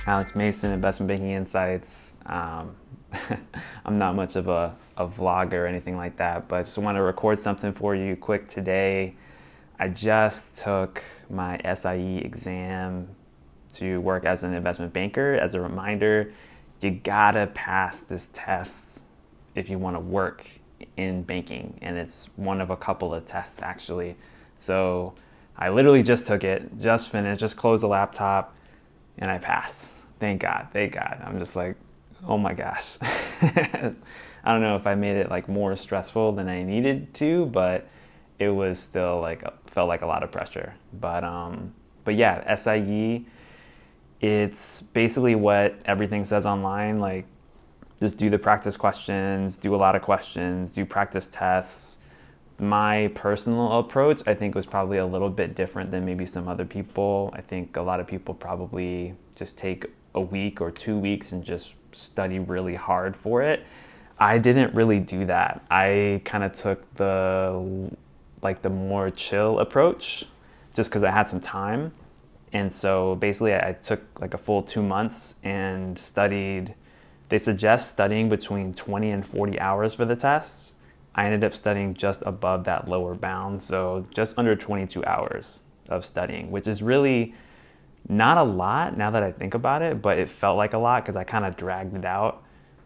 Alex Mason, Investment Banking Insights. I'm not much of a vlogger or anything like that, but just want to record something for you quick today. I just took my SIE exam to work as an investment banker. As a reminder, you gotta pass this test if you want to work in banking, and it's one of a couple of tests actually. So I literally just took it, just finished, just closed the laptop, and I passed. Thank God, thank God. I'm just like, oh my gosh. I don't know if I made it like more stressful than I needed to, but it was still like felt like a lot of pressure. But yeah, SIE, it's basically what everything says online. Like, just do the practice questions, do a lot of questions, do practice tests. My personal approach, I think, was probably a little bit different than maybe some other people. I think a lot of people probably just take a week or 2 weeks and just study really hard for it. I didn't really do that. I kind of took the more chill approach just because I had some time. And so basically I took like a full 2 months and studied. They suggest studying between 20 and 40 hours for the test. I ended up studying just above that lower bound, so just under 22 hours of studying, which is really not a lot now that I think about it, but it felt like a lot because I kind of dragged it out.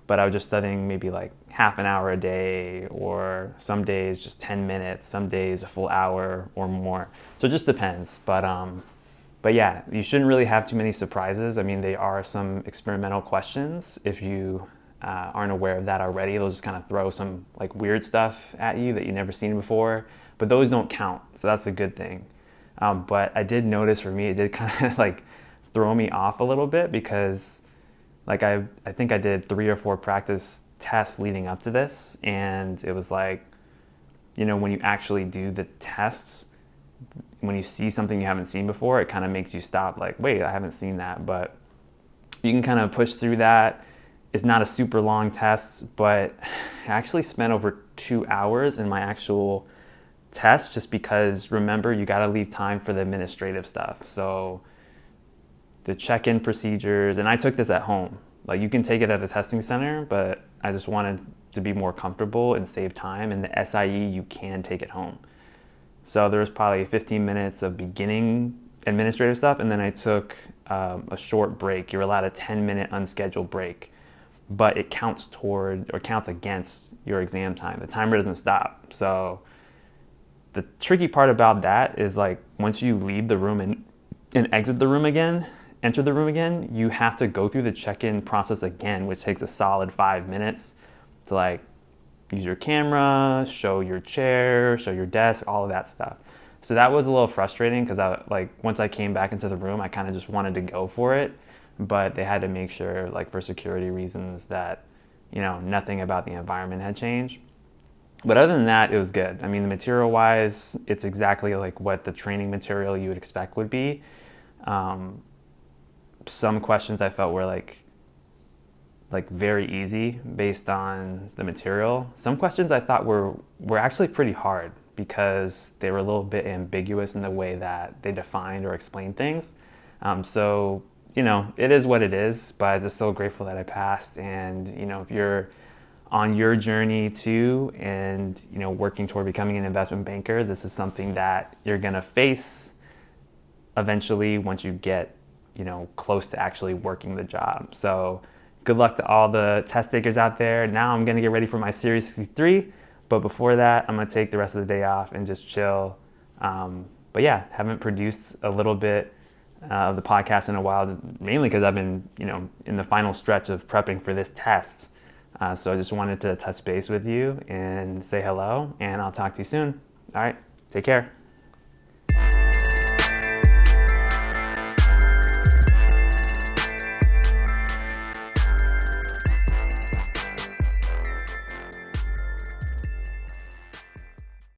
But I was just studying maybe like half an hour a day, or some days just 10 minutes, some days a full hour or more. So it just depends. But yeah, you shouldn't really have too many surprises. I mean, they are some experimental questions. If you aren't aware of that already, they'll just kind of throw some like weird stuff at you that you've never seen before. But those don't count, so that's a good thing. But I did notice for me, it did kind of like throw me off a little bit because like I think I did 3 or 4 practice tests leading up to this, and it was like, when you actually do the tests, when you see something you haven't seen before, it kind of makes you stop like, wait, I haven't seen that. But you can kind of push through that. It's not a super long test, but I actually spent over 2 hours in my actual test just because, remember, you got to leave time for the administrative stuff. So the check-in procedures, and I took this at home. Like, you can take it at a testing center, but I just wanted to be more comfortable and save time. And the SIE, you can take it home. So there was probably 15 minutes of beginning administrative stuff, and then I took a short break. You're allowed a 10-minute unscheduled break, but it counts toward or counts against your exam time. The timer doesn't stop. So the tricky part about that is, like, once you leave the room and exit the room again, enter the room again, you have to go through the check-in process again, which takes a solid 5 minutes to like use your camera, show your chair, show your desk, all of that stuff. So that was a little frustrating because once I came back into the room, I kind of just wanted to go for it, but they had to make sure, like, for security reasons, that nothing about the environment had changed. But other than that, it was good. I mean, the material wise, it's exactly like what the training material you would expect would be. Some questions I felt were like very easy based on the material. Some questions I thought were actually pretty hard because they were a little bit ambiguous in the way that they defined or explained things. So it is what it is, but I'm just so grateful that I passed. And if you're on your journey too, and working toward becoming an investment banker, this is something that you're gonna face eventually once you get close to actually working the job. So good luck to all the test takers out there. Now I'm gonna get ready for my Series 63, but before that, I'm gonna take the rest of the day off and just chill. But yeah, haven't produced a little bit of the podcast in a while, mainly because I've been in the final stretch of prepping for this test. So I just wanted to touch base with you and say hello, and I'll talk to you soon. All right, take care.